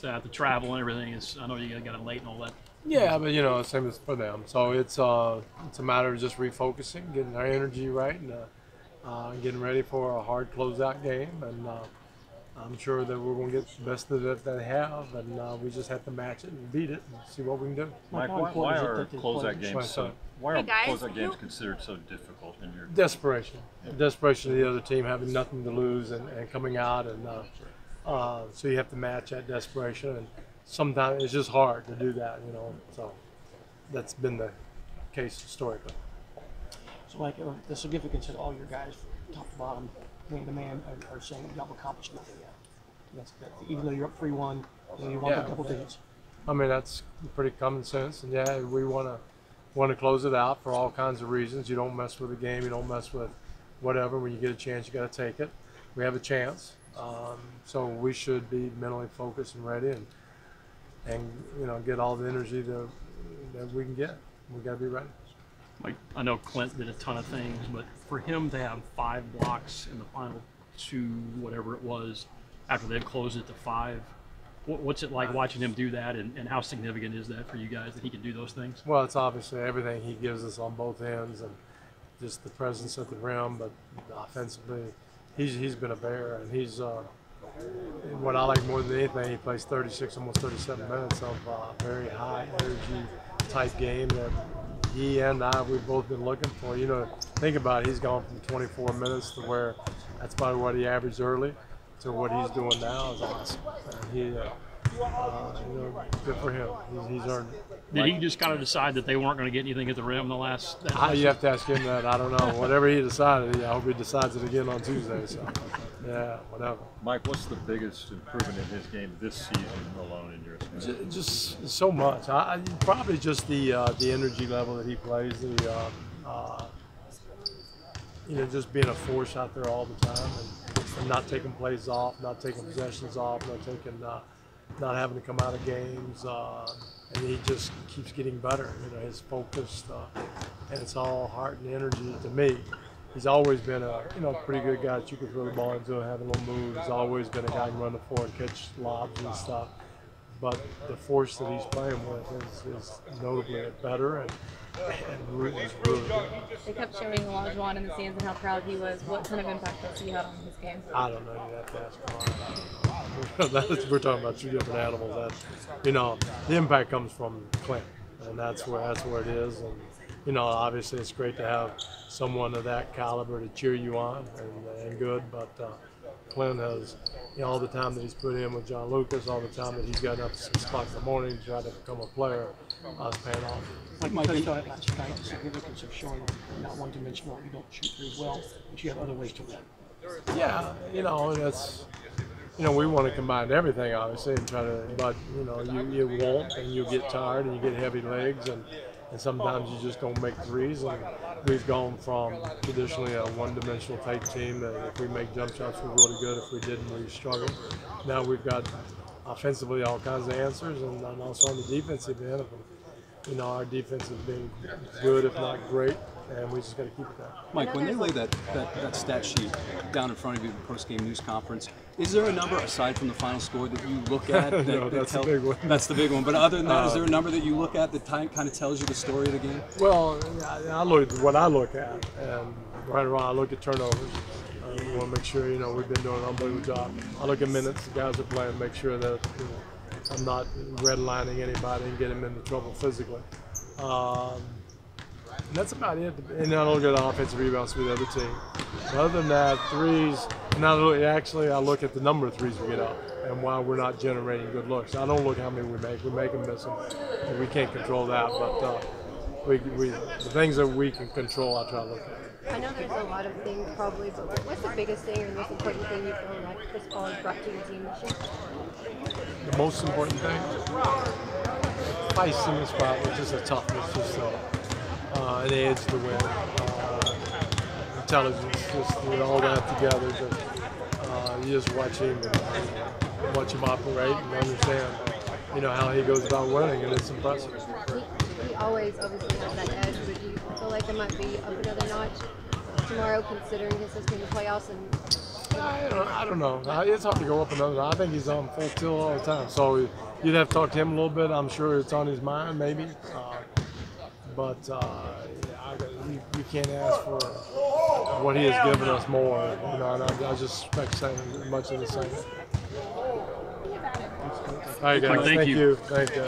That the travel and everything is. I know you got it late and all that. Yeah, but you know, same as for them. So it's a matter of just refocusing, getting our energy right, and getting ready for a hard closeout game. And I'm sure that we're going to get the best of it that they have, and we just have to match it and beat it and see what we can do. Mike, why are closeout games closeout games considered so difficult in your desperation? Desperation of the other team having nothing to lose and coming out, and so you have to match that desperation. And sometimes it's just hard to do that, you know. So that's been the case historically. So, like, the significance of all your guys, top to bottom, man to man, are saying that y'all accomplished nothing yet. Even though you're up 3-1, you want the double digits. I mean, that's pretty common sense, and yeah, we want to close it out for all kinds of reasons. You don't mess with the game, you don't mess with whatever. When you get a chance, you got to take it. We have a chance, so we should be mentally focused and ready, and you know, get all the energy that we can get. We got to be ready. Like, I know Clint did a ton of things, but for him to have 5 blocks in the final 2, whatever it was, after they've closed it to 5, what's it like watching him do that, and how significant is that for you guys that he can do those things? Well, it's obviously everything he gives us on both ends, and just the presence at the rim, but offensively, he's been a bear, and he's what I like more than anything, he plays 36, almost 37 minutes of very high energy type game that he and we've both been looking for. You know, think about it, he's gone from 24 minutes to where that's probably what he averaged early to what he's doing now is awesome. And he, you know, good for him. He's earned it. Did he just kind of decide that they weren't going to get anything at the rim the last? You have to ask him that. I don't know. Whatever he decided, I hope he decides it again on Tuesday. So, yeah, whatever. Mike, what's the biggest improvement in his game this season alone in your opinion? Just so much. Probably just the energy level that he plays. You know, just being a force out there all the time, and not taking plays off, not taking possessions off, not having to come out of games, and he just keeps getting better. You know, his focus, and it's all heart and energy to me. He's always been a pretty good guy that you could throw the ball into and have a little move. He's always been a guy who can run the floor and catch lobs and stuff. But the force that he's playing with is notably better, and really is really good. They kept showing Olajuwon in the stands and how proud he was. What kind of impact has he had on his game? I don't know. You have to ask him. We're talking about 2 different animals. You know, the impact comes from Clint, and that's where it is. And you know, obviously, it's great to have someone of that caliber to cheer you on and good. But Clint has, you know, all the time that he's put in with John Lucas, all the time that he's gotten up at 6 o'clock in the morning to try to become a player, it's paying off. Like Mike touched on it last night, the significance of showing you're not one-dimensional, you don't shoot very well, but you have other ways to win. Yeah, you know, we want to combine everything, obviously, and try to, but, you know, you won't, and you'll get tired, and you get heavy legs, and sometimes you just don't make threes. And we've gone from traditionally a one-dimensional type team that if we make jump shots, we're really good. If we didn't, we struggle. Now we've got offensively all kinds of answers, and also on the defensive end of them. You know, our defense has been good, if not great, and we just got to keep it that. Mike, when they lay that stat sheet down in front of you at the post-game news conference, is there a number aside from the final score that you look at? No, that's the big one. That's the big one. But other than that, is there a number that you look at that kind of tells you the story of the game? Well, I look at what I look at, and right around I look at turnovers. We want to make sure, you know, we've been doing an unbelievable job. I look at minutes the guys are playing, make sure that, you know, I'm not redlining anybody and get them into trouble physically. And that's about it. And then I look at offensive rebounds for the other team. But other than that, threes, and I look at the number of threes we get up and why we're not generating good looks. I don't look how many we make. We make them miss them. And we can't control that. But the things that we can control, I try to look at. I know there's a lot of things probably, but what's the biggest thing or the most important thing you feel like Chris Paul has brought to your team this year? The most important thing? Ice in the spot, which is a toughness, just an edge to win. Intelligence, just all that together. You just watch him and watch him operate and understand, you know, how he goes about winning, and it's impressive. He always obviously has that edge, but do you feel like it might be up another notch tomorrow, considering his history in the playoffs and I don't know. It's hard to go up another. I think he's on full tilt all the time. So you'd have to talk to him a little bit. I'm sure it's on his mind, maybe. But you can't ask for what he has given us more. You know, and I just expect much of the same. All right, guys. Thank you. Thank you.